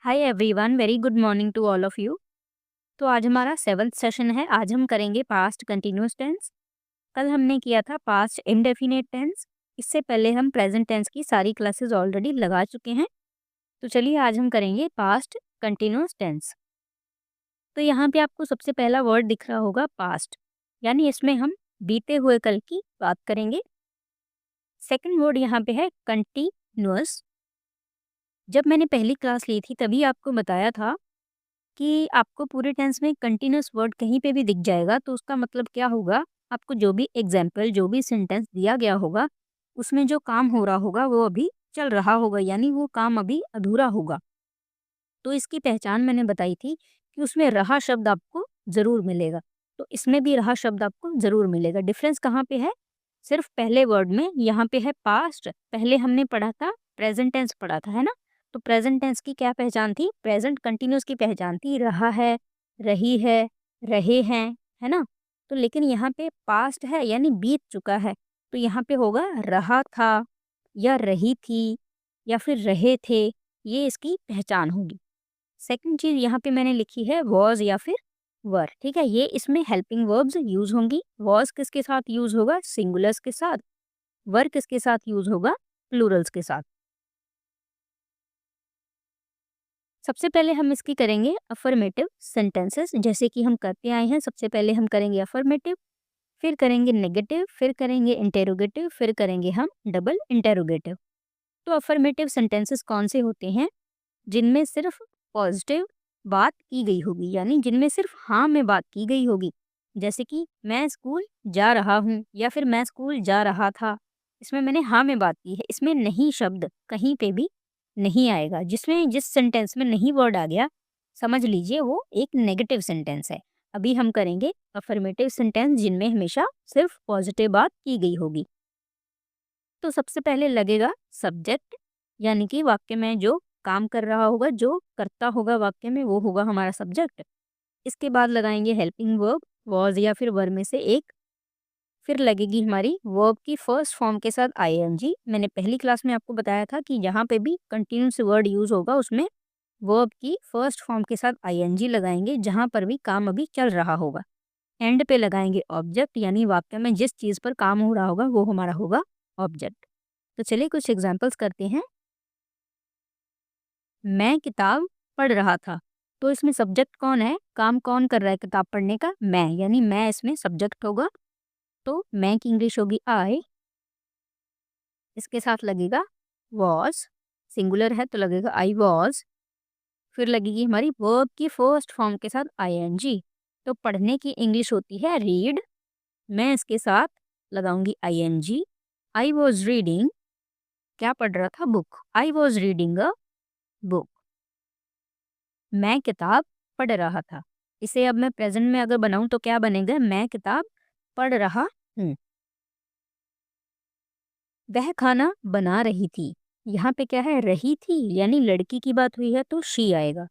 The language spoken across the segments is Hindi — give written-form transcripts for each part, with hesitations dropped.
Hi everyone, very good morning to all of you. तो आज हमारा 7th सेशन है। आज हम करेंगे पास्ट कंटिन्यूअस टेंस। कल हमने किया था पास्ट इंडेफिनिट टेंस। इससे पहले हम प्रेजेंट टेंस की सारी क्लासेस ऑलरेडी लगा चुके हैं। तो चलिए आज हम करेंगे पास्ट कंटिन्यूअस टेंस। तो यहाँ पे आपको सबसे पहला वर्ड दिख रहा होगा पास्ट, यानी इसमें हम बीते हुए कल की बात करेंगे। सेकंड वर्ड यहाँ पे है कंटिन्यूअस। जब मैंने पहली क्लास ली थी तभी आपको बताया था कि आपको पूरे टेंस में कंटिन्यूअस वर्ड कहीं पे भी दिख जाएगा तो उसका मतलब क्या होगा, आपको जो भी एग्जाम्पल जो भी सेंटेंस दिया गया होगा उसमें जो काम हो रहा होगा वो अभी चल रहा होगा, यानी वो काम अभी अधूरा होगा। तो इसकी पहचान मैंने बताई थी कि उसमें रहा शब्द आपको ज़रूर मिलेगा। तो इसमें भी रहा शब्द आपको ज़रूर मिलेगा। डिफरेंस कहाँ पे है? सिर्फ पहले वर्ड में। यहाँ पे है पास्ट, पहले हमने पढ़ा था प्रेजेंट टेंस पढ़ा था, है ना। तो प्रेजेंट टेंस की क्या पहचान थी? प्रेजेंट कंटिन्यूअस की पहचान थी रहा है, रही है, रहे हैं, है ना। तो लेकिन यहाँ पे पास्ट है यानी बीत चुका है, तो यहाँ पे होगा रहा था या रही थी या फिर रहे थे, ये इसकी पहचान होगी। सेकंड चीज़ यहाँ पे मैंने लिखी है वॉज या फिर वर, ठीक है। ये इसमें हेल्पिंग वर्ब्स यूज होंगी। वॉज किसके साथ यूज होगा? सिंगुलर्स के साथ। वर किसके साथ यूज होगा? प्लूरल्स के साथ। सबसे पहले हम इसकी करेंगे अफर्मेटिव सेंटेंसेस, जैसे कि हम करते आए हैं। सबसे पहले हम करेंगे अफर्मेटिव, फिर करेंगे नेगेटिव, फिर करेंगे इंटेरोगेटिव, फिर करेंगे हम डबल इंटेरोगेटिव। तो अफर्मेटिव सेंटेंसेस कौन से होते हैं? जिनमें सिर्फ पॉजिटिव बात की गई होगी, यानी जिनमें सिर्फ हाँ में बात की गई होगी। जैसे कि मैं स्कूल जा रहा हूँ या फिर मैं स्कूल जा रहा था, इसमें मैंने हाँ में बात की है। इसमें नहीं शब्द कहीं पे भी नहीं आएगा। जिसमें जिस सेंटेंस में नहीं वर्ड आ गया, समझ लीजिए वो एक नेगेटिव सेंटेंस है। अभी हम करेंगे अफर्मेटिव सेंटेंस जिनमें हमेशा सिर्फ पॉजिटिव बात की गई होगी। तो सबसे पहले लगेगा सब्जेक्ट, यानी कि वाक्य में जो काम कर रहा होगा, जो करता होगा वाक्य में, वो होगा हमारा सब्जेक्ट। इसके बाद लगाएंगे हेल्पिंग वर्ब, वॉज या फिर वर में से एक। फिर लगेगी हमारी वर्ब की फर्स्ट फॉर्म के साथ आईएनजी। मैंने पहली क्लास में आपको बताया था कि जहाँ पे भी कंटिन्यूस वर्ड यूज होगा उसमें वर्ब की फर्स्ट फॉर्म के साथ आईएनजी लगाएंगे, जहाँ पर भी काम अभी चल रहा होगा। एंड पे लगाएंगे ऑब्जेक्ट, यानी वाक्य में जिस चीज़ पर काम हो रहा होगा वो हमारा होगा ऑब्जेक्ट। तो चलिए कुछ एग्जाम्पल्स करते हैं। मैं किताब पढ़ रहा था, तो इसमें सब्जेक्ट कौन है? काम कौन कर रहा है किताब पढ़ने का? मैं, यानी मैं इसमें सब्जेक्ट होगा। तो मैं की इंग्लिश होगी आई। इसके साथ लगेगा वॉज, सिंगुलर है तो लगेगा आई वॉज। फिर लगेगी हमारी वर्ब की फर्स्ट फॉर्म के साथ आईएनजी। तो पढ़ने की इंग्लिश होती है रीड। मैं इसके साथ लगाऊंगी आईएनजी। आई वॉज रीडिंग, क्या पढ़ रहा था? Book. I was reading a book. मैं किताब पढ़ रहा था, इसे अब मैं प्रेजेंट में अगर बनाऊं तो क्या बनेगा? मैं किताब पढ़ रहा हूँ। वह खाना बना रही थी, यहाँ पे क्या है? रही थी, यानी लड़की की बात हुई है तो शी आएगा।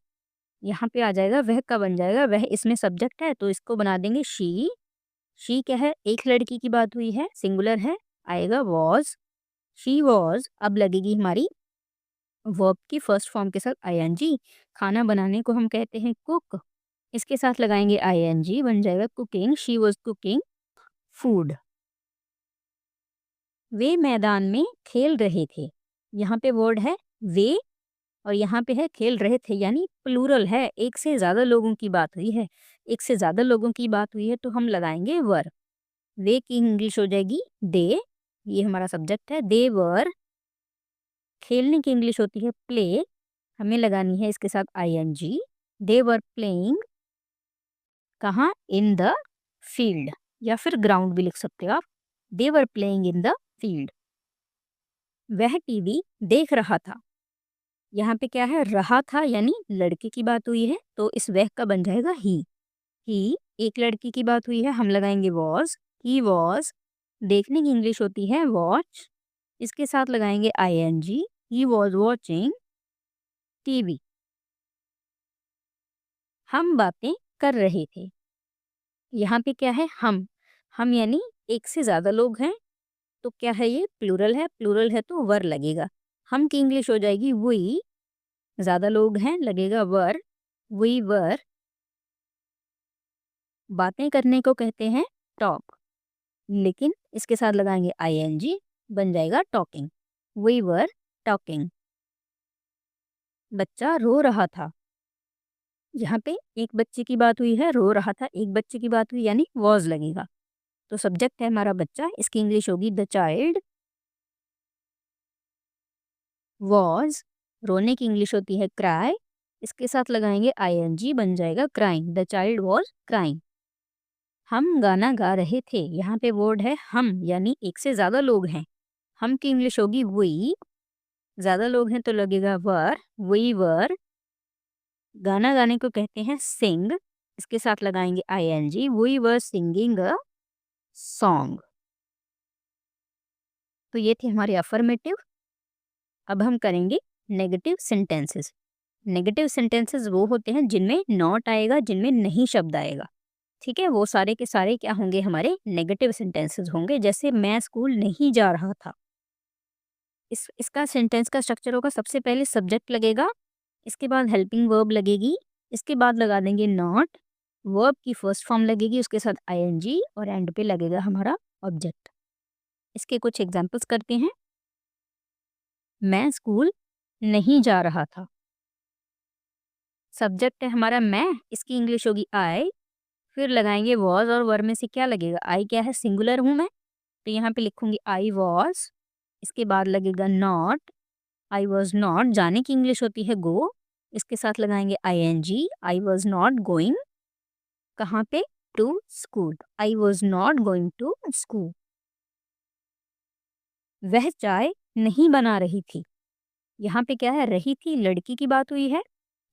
यहाँ पे आ जाएगा वह का बन जाएगा, वह इसमें सब्जेक्ट है तो इसको बना देंगे शी। शी क्या है? एक लड़की की बात हुई है, सिंगुलर है, आएगा वॉज। She was. अब लगेगी हमारी वर्ब की फर्स्ट फॉर्म के साथ आईएनजी। खाना बनाने को हम कहते हैं कुक। इसके साथ लगाएंगे आईएनजी, बन जाएगा cooking. She was cooking food. वे मैदान में खेल रहे थे, यहाँ पे वर्ड है वे और यहाँ पे है खेल रहे थे, यानी प्लूरल है, एक से ज़्यादा लोगों की बात हुई है। एक से ज़्यादा लोगों की बात हुई है तो हम लगाएंगे वर। वे की इंग्लिश हो जाएगी दे, ये हमारा सब्जेक्ट है। दे वर। खेलने की इंग्लिश होती है प्ले, हमें लगानी है इसके साथ आईएनजी। दे वर प्लेइंग, कहाँ? इन द फील्ड, या फिर ग्राउंड भी लिख सकते हो आप। They were playing in the field. वह टीवी देख रहा था, यहाँ पे क्या है? रहा था, यानी लड़के की बात हुई है तो इस वह का बन जाएगा ही एक लड़की की बात हुई है, हम लगाएंगे वॉज। He was. देखने की इंग्लिश होती है वॉच, इसके साथ लगाएंगे ING. He was watching TV. हम बातें कर रहे थे, यहाँ पे क्या है? हम यानी एक से ज़्यादा लोग हैं तो क्या है? ये प्लूरल है, प्लूरल है तो वर लगेगा। हम की इंग्लिश हो जाएगी वी। ज़्यादा लोग हैं, लगेगा वर, वी वर। बातें करने को कहते हैं टॉक, लेकिन इसके साथ लगाएंगे आईएनजी, बन जाएगा टॉकिंग। We were talking. बच्चा रो रहा था, यहाँ पे एक बच्चे की बात हुई है, रो रहा था, एक बच्चे की बात हुई यानी वॉज लगेगा। तो सब्जेक्ट है हमारा बच्चा, इसकी इंग्लिश होगी द चाइल्ड वॉज। रोने की इंग्लिश होती है क्राई, इसके साथ लगाएंगे आईएनजी, बन जाएगा crying. The child was crying. हम गाना गा रहे थे, यहाँ पे वर्ड है हम, यानी एक से ज़्यादा लोग हैं। हम की इंग्लिश होगी वी, ज़्यादा लोग हैं तो लगेगा वर, वी वर। गाना गाने को कहते हैं सिंग, इसके साथ लगाएंगे ING, we were singing a song. तो ये थे हमारे अफर्मेटिव। अब हम करेंगे नेगेटिव सेंटेंसेस। नेगेटिव सेंटेंसेस वो होते हैं जिनमें नॉट आएगा, जिनमें नहीं शब्द आएगा। ठीक है, वो सारे के सारे क्या होंगे, हमारे नेगेटिव सेंटेंसेस होंगे। जैसे मैं स्कूल नहीं जा रहा था, इसका सेंटेंस का स्ट्रक्चर होगा, सबसे पहले सब्जेक्ट लगेगा, इसके बाद हेल्पिंग वर्ब लगेगी, इसके बाद लगा देंगे नॉट, वर्ब की फर्स्ट फॉर्म लगेगी, उसके साथ आईएनजी, और एंड पे लगेगा हमारा ऑब्जेक्ट। इसके कुछ एग्जाम्पल्स करते हैं। मैं स्कूल नहीं जा रहा था, सब्जेक्ट है हमारा मैं, इसकी इंग्लिश होगी आई, फिर लगाएंगे वॉज, और वर्ब में से क्या लगेगा, आई क्या है, सिंगुलर हूँ मैं, तो यहाँ पे लिखूंगी आई वॉज। इसके बाद लगेगा नॉट, आई वॉज नॉट, जाने की इंग्लिश होती है गो, इसके साथ लगाएंगे ING, I was not going कहाँ पे, to school, I was not going to school. वह चाय नहीं बना रही थी, यहाँ पे क्या है, रही थी, लड़की की बात हुई है,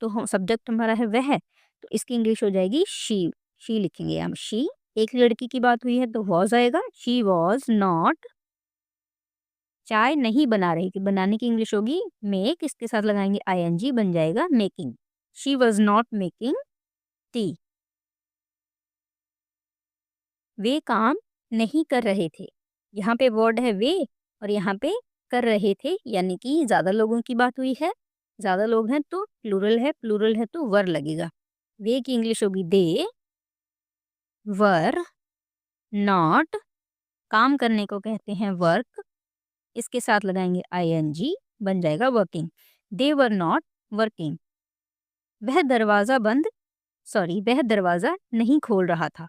तो हम सब्जेक्ट हमारा है वह, तो इसकी इंग्लिश हो जाएगी शी लिखेंगे हम शी। एक लड़की की बात हुई है तो वॉज आएगा, शी वॉज नॉट, चाय नहीं बना रही थी, बनाने की इंग्लिश होगी मेक, इसके साथ लगाएंगे आईएनजी, बन जाएगा making, she was not making tea. वे काम नहीं कर रहे थे, यहाँ पे वर्ड है वे, और यहाँ पे कर रहे थे, यानी कि ज़्यादा लोगों की बात हुई है, ज़्यादा लोग हैं तो प्लूरल है, प्लूरल है तो वर लगेगा। वे की इंग्लिश होगी दे वर नॉट, काम करने को कहते हैं वर्क, इसके साथ लगाएंगे आईएनजी, बन जाएगा working, they were not working. वह दरवाज़ा वह दरवाज़ा नहीं खोल रहा था,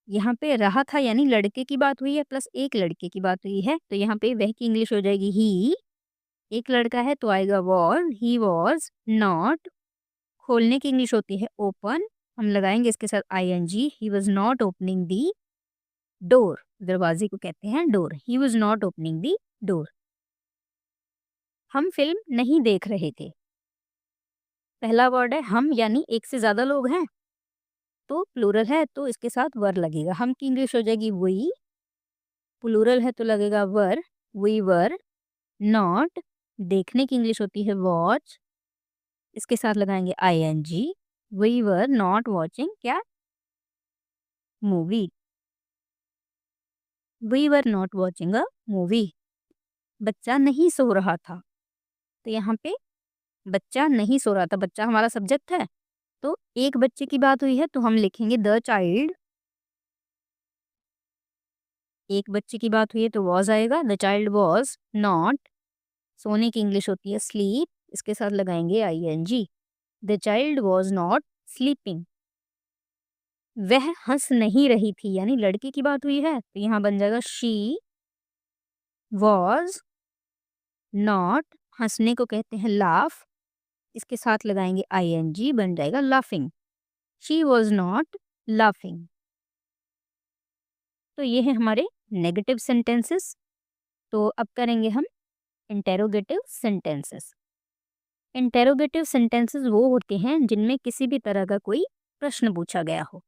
यहाँ पे रहा था यानी लड़के की बात हुई है, प्लस एक लड़के की बात हुई है, तो यहाँ पे वह की इंग्लिश हो जाएगी ही, एक लड़का है तो आएगा वॉज, ही वॉज नॉट, खोलने की इंग्लिश होती है ओपन, हम लगाएंगे इसके साथ ING, he was not opening the door, दरवाजे को कहते हैं door, he was not opening the door. हम फिल्म नहीं देख रहे थे, पहला वर्ड है हम, यानी एक से ज़्यादा लोग हैं, तो प्लूरल है तो इसके साथ वर लगेगा, हम की इंग्लिश हो जाएगी वी, प्लूरल है तो लगेगा वर, वी वर नॉट, देखने की इंग्लिश होती है वॉच, इसके साथ लगाएंगे ING, we were not watching क्या, movie, we were not watching a movie. बच्चा नहीं सो रहा था, तो यहाँ पे बच्चा नहीं सो रहा था, बच्चा हमारा सब्जेक्ट है, तो एक बच्चे की बात हुई है तो हम लिखेंगे द चाइल्ड, एक बच्चे की बात हुई है तो वॉज आएगा, द चाइल्ड वॉज नॉट, सोने की इंग्लिश होती है स्लीप, इसके साथ लगाएंगे ING, the child was not sleeping. वह हंस नहीं रही थी, यानी लड़की की बात हुई है, तो यहाँ बन जाएगा शी वॉज नॉट, हंसने को कहते हैं लाफ, इसके साथ लगाएंगे आईएनजी, बन जाएगा laughing, she was not laughing. तो ये है हमारे नेगेटिव सेंटेंसेस। तो अब करेंगे हम इंटेरोगेटिव सेंटेंसेस। इंटेरोगेटिव सेंटेंसेस वो होते हैं जिनमें किसी भी तरह का कोई प्रश्न पूछा गया हो,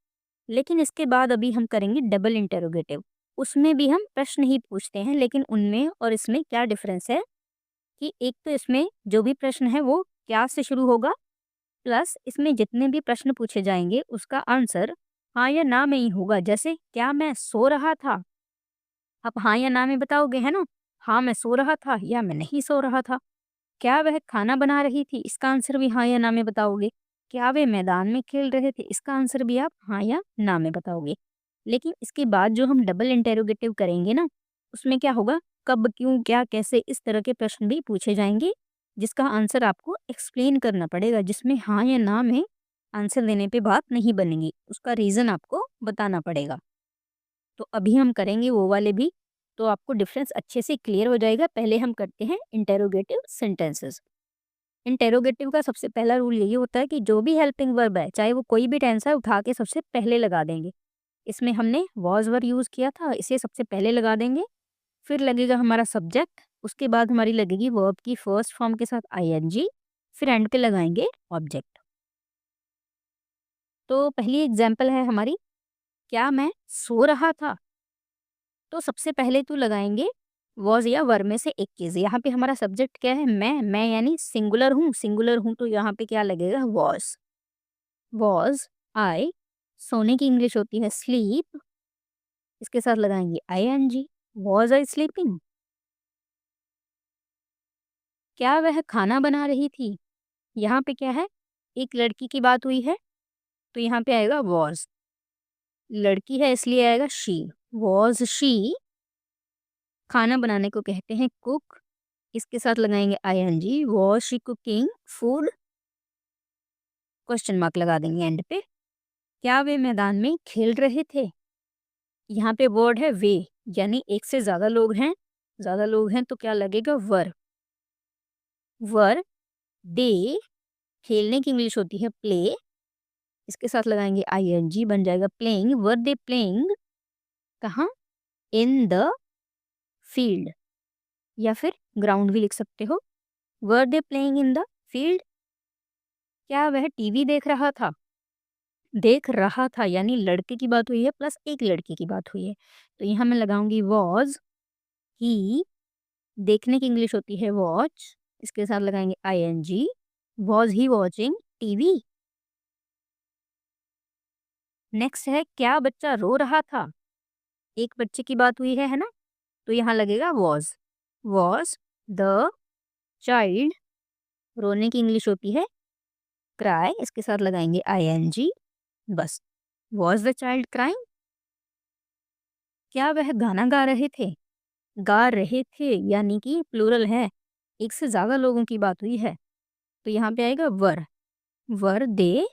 लेकिन इसके बाद अभी हम करेंगे डबल इंटेरोगेटिव। उसमें भी हम प्रश्न ही पूछते हैं, लेकिन उनमें और इसमें क्या डिफरेंस है कि एक तो इसमें जो भी प्रश्न है वो क्या से शुरू होगा, प्लस इसमें जितने भी प्रश्न पूछे जाएंगे उसका आंसर हाँ या ना में ही होगा। जैसे क्या मैं सो रहा था, आप हाँ या ना में बताओगे, है ना, हाँ मैं सो रहा था या मैं नहीं सो रहा था। क्या वह खाना बना रही थी? इसका आंसर भी हाँ या ना में बताओगे। क्या वे मैदान में खेल रहे थे? इसका आंसर भी आप हाँ या ना में बताओगे। लेकिन इसके बाद जो हम डबल इंटेरोगेटिव करेंगे ना, उसमें क्या होगा, कब, क्यों, क्या, कैसे, इस तरह के प्रश्न भी पूछे जाएंगे, जिसका आंसर आपको एक्सप्लेन करना पड़ेगा, जिसमें हाँ या ना में आंसर देने पे बात नहीं बनेगी, उसका रीज़न आपको बताना पड़ेगा। तो अभी हम करेंगे वो वाले भी, तो आपको डिफरेंस अच्छे से क्लियर हो जाएगा। पहले हम करते हैं इंटेरोगेटिव सेंटेंसेस। इंटेरोगेटिव का सबसे पहला रूल यही होता है कि जो भी हेल्पिंग वर्ब है, चाहे वो कोई भी टेंस है, उठा के सबसे पहले लगा देंगे। इसमें हमने वॉज वर्ब यूज़ किया था, इसे सबसे पहले लगा देंगे। फिर लगेगा हमारा सब्जेक्ट, उसके बाद हमारी लगेगी वर्ब की फर्स्ट फॉर्म के साथ आईएनजी, फिर एंड पे लगाएंगे ऑब्जेक्ट। तो पहली एग्जाम्पल है हमारी, क्या मैं सो रहा था? तो सबसे पहले तो लगाएंगे वॉज या वर में से एक चीज़। यहाँ पे हमारा सब्जेक्ट क्या है? मैं यानी सिंगुलर हूँ, तो यहाँ पे क्या लगेगा? Was I. सोने की इंग्लिश होती है स्लीप, इसके साथ लगाएंगे आईएनजी। Was I sleeping? क्या वह खाना बना रही थी? यहाँ पे क्या है? एक लड़की की बात हुई है, तो यहाँ पे आएगा वॉज। लड़की है इसलिए आएगा शी। Was she. खाना बनाने को कहते हैं कुक, इसके साथ लगाएंगे ING. Was she cooking food? Question mark लगा देंगे एंड पे। क्या वे मैदान में खेल रहे थे? यहाँ पे वर्ड है वे, यानी एक से ज्यादा लोग हैं तो क्या लगेगा? वर दे। खेलने की इंग्लिश होती है प्ले, इसके साथ लगाएंगे आईएनजी, बन जाएगा प्लेइंग। Were they playing? कहाँ? इन द फील्ड, या फिर ग्राउंड भी लिख सकते हो। Were they playing in the field? क्या वह टीवी देख रहा था? देख रहा था यानी लड़के की बात हुई है प्लस एक लड़की की बात हुई है, तो यहाँ मैं लगाऊंगी वॉज ही। देखने की इंग्लिश होती है वॉच, इसके साथ लगाएंगे ING. Was he watching TV? Next है, क्या बच्चा रो रहा था? एक बच्चे की बात हुई है ना, तो यहाँ लगेगा वॉज द चाइल्ड। रोने की इंग्लिश होती है क्राई, इसके साथ लगाएंगे आईएनजी। बस, वॉज द चाइल्ड क्राइंग? क्या वह गाना गा रहे थे? गा रहे थे यानी कि प्लूरल है, एक से ज्यादा लोगों की बात हुई है, तो यहाँ पे आएगा वर दे।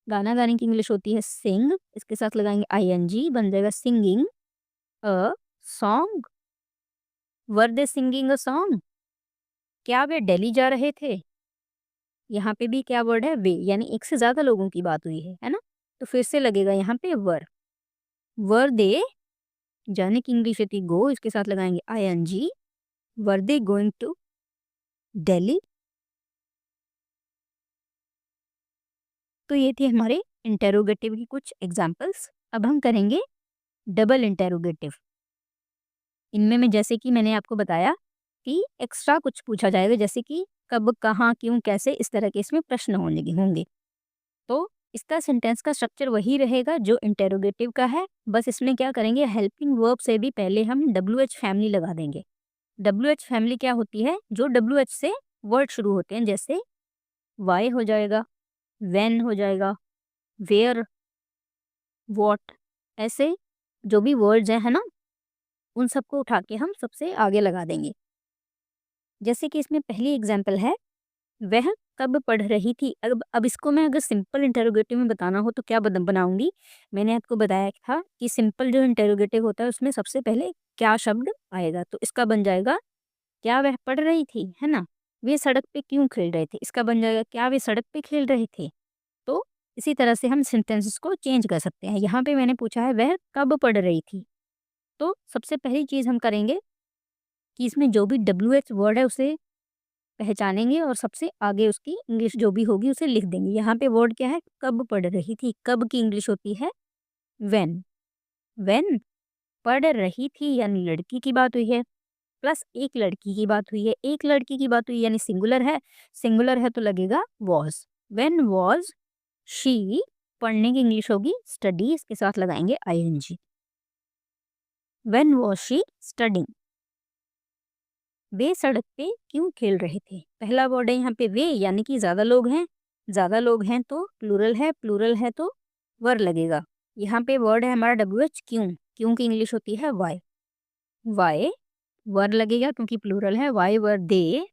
गाना गाने की इंग्लिश होती है सिंग, इसके साथ लगाएंगे आईएनजी, बन जाएगा singing a song. Were they singing a song? क्या वे दिल्ली जा रहे थे? यहाँ पे भी क्या वर्ड है? वे, यानी एक से ज्यादा लोगों की बात हुई है ना, तो फिर से लगेगा यहाँ पे वर दे। जाने की इंग्लिश होती गो, इसके साथ लगाएंगे ING. Were they going to Delhi? तो ये थे हमारे इंटेरोगेटिव की कुछ एग्जाम्पल्स। अब हम करेंगे डबल इंटेरोगेटिव। इनमें में जैसे कि मैंने आपको बताया कि एक्स्ट्रा कुछ पूछा जाएगा, जैसे कि कब, कहाँ, क्यों, कैसे, इस तरह के इसमें प्रश्न होंगे। तो इसका सेंटेंस का स्ट्रक्चर वही रहेगा जो इंटेरोगेटिव का है, बस इसमें क्या करेंगे, हेल्पिंग वर्ब से भी पहले हम WH फैमिली लगा देंगे। WH फैमिली क्या होती है? जो WH से वर्ड शुरू होते हैं, जैसे वाई हो जाएगा, व्हेन हो जाएगा, वेयर, वॉट, ऐसे जो भी वर्ड्स हैं, है ना, उन सबको उठा के हम सबसे आगे लगा देंगे। जैसे कि इसमें पहली एग्जाम्पल है, वह कब पढ़ रही थी? अब इसको मैं अगर सिंपल इंटेरोगेटिव में बताना हो तो क्या बनाऊंगी? मैंने आपको बताया था कि सिंपल जो इंटेरोगेटिव होता है उसमें सबसे पहले क्या शब्द आएगा, तो इसका बन जाएगा क्या वह पढ़ रही थी, है ना। वे सड़क पे क्यों खेल रहे थे? इसका बन जाएगा क्या वे सड़क पे खेल रहे थे। तो इसी तरह से हम सेंटेंसेस को चेंज कर सकते हैं। यहाँ पे मैंने पूछा है वह कब पढ़ रही थी, तो सबसे पहली चीज़ हम करेंगे कि इसमें जो भी WH वर्ड है उसे पहचानेंगे और सबसे आगे उसकी इंग्लिश जो भी होगी उसे लिख देंगे। यहाँ पे वर्ड क्या है? कब पढ़ रही थी। कब की इंग्लिश होती है व्हेन। पढ़ रही थी यानी लड़की की बात हुई है, प्लस एक लड़की की बात हुई है। एक लड़की की बात हुई यानी सिंगुलर है तो लगेगा वॉज। When was she? पढ़ने की इंग्लिश होगी स्टडी, इसके साथ लगाएंगे ING. When was she studying? वे सड़क पे क्यों खेल रहे थे। पहला वर्ड है यहाँ पे वे, यानी कि ज़्यादा लोग हैं। ज़्यादा लोग हैं तो प्लूरल है तो वर लगेगा। यहाँ पे वर्ड है हमारा WH, क्यों। क्यों की इंग्लिश होती है वाई। वाई वर लगेगा क्योंकि प्लूरल है। Why were they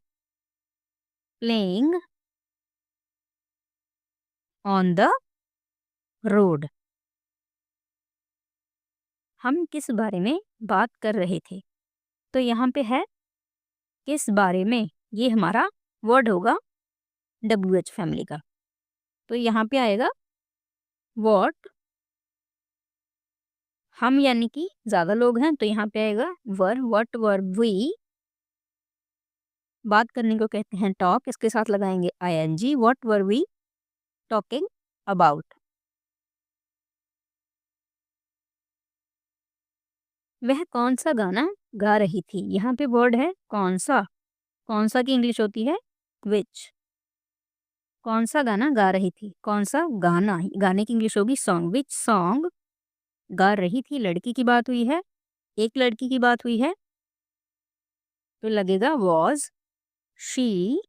playing on the road. हम किस बारे में बात कर रहे थे। तो यहाँ पे है किस बारे में, ये हमारा वर्ड होगा WH फैमिली का। तो यहाँ पे आएगा व्हाट। हम यानी कि ज़्यादा लोग हैं तो यहाँ पे आएगा वर। व्हाट वर वी, बात करने को कहते हैं टॉक, इसके साथ लगाएंगे ING। What were we talking about. वह कौन सा गाना गा रही थी। यहाँ पे वर्ड है कौन सा। कौन सा की इंग्लिश होती है विच। कौन सा गाना गा रही थी, कौन सा गाना, गाने की इंग्लिश होगी सॉन्ग। विच सॉन्ग गा रही थी, लड़की की बात हुई है, एक लड़की की बात हुई है तो लगेगा वॉज शी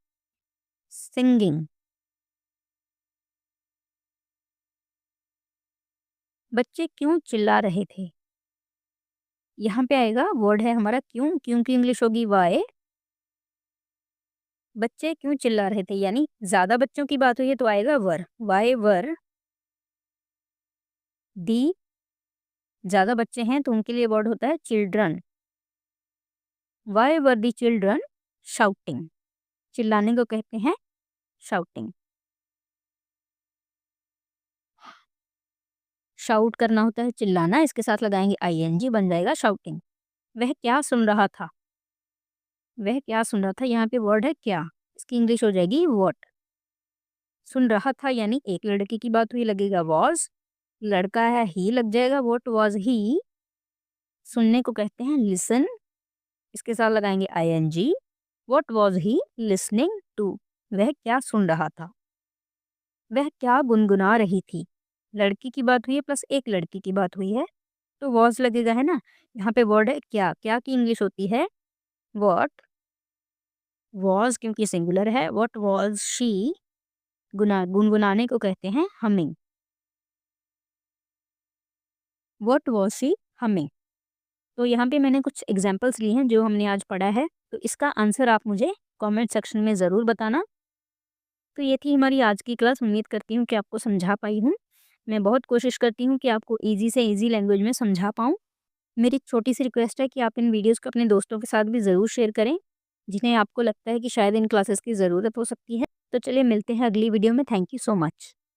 सिंगिंग। बच्चे क्यों चिल्ला रहे थे। यहाँ पे आएगा वर्ड है हमारा क्यों। क्यों की इंग्लिश होगी वाई। बच्चे क्यों चिल्ला रहे थे, यानी ज्यादा बच्चों की बात हुई है तो आएगा वर। वाई वर दी, ज्यादा बच्चे हैं तो उनके लिए वर्ड होता है children. Why were the children shouting, चिल्लाने को कहते हैं शाउटिंग। शाउट करना होता है चिल्लाना, इसके साथ लगाएंगे ING, बन जाएगा शाउटिंग। वह क्या सुन रहा था। वह क्या सुन रहा था, यहाँ पे वर्ड है क्या, इसकी इंग्लिश हो जाएगी व्हाट। सुन रहा था यानी एक लड़के की बात हुई, लगेगा वॉज। लड़का है ही, लग जाएगा व्हाट वॉज ही। सुनने को कहते हैं लिसन, इसके साथ लगाएंगे ING। What was he listening to, वह क्या सुन रहा था। वह क्या गुनगुना रही थी, लड़की की बात हुई है प्लस एक लड़की की बात हुई है तो वॉज लगेगा, है ना। यहाँ पे वर्ड है क्या, क्या की इंग्लिश होती है व्हाट। वॉज क्योंकि सिंगुलर है। व्हाट वॉज शी, गुनगुनाने को कहते हैं humming. What was she humming. तो यहाँ पे मैंने कुछ एग्जाम्पल्स लिए हैं जो हमने आज पढ़ा है, तो इसका आंसर आप मुझे कमेंट सेक्शन में ज़रूर बताना। तो ये थी हमारी आज की क्लास। उम्मीद करती हूँ कि आपको समझा पाई हूँ। मैं बहुत कोशिश करती हूँ कि आपको ईज़ी से ईज़ी लैंग्वेज में समझा पाऊँ। मेरी छोटी सी रिक्वेस्ट है कि आप इन वीडियोज़ को अपने दोस्तों के साथ भी ज़रूर शेयर करें, जिन्हें आपको लगता है कि शायद इन क्लासेस की ज़रूरत हो सकती है। तो चलिए मिलते हैं अगली वीडियो में। Thank you so much.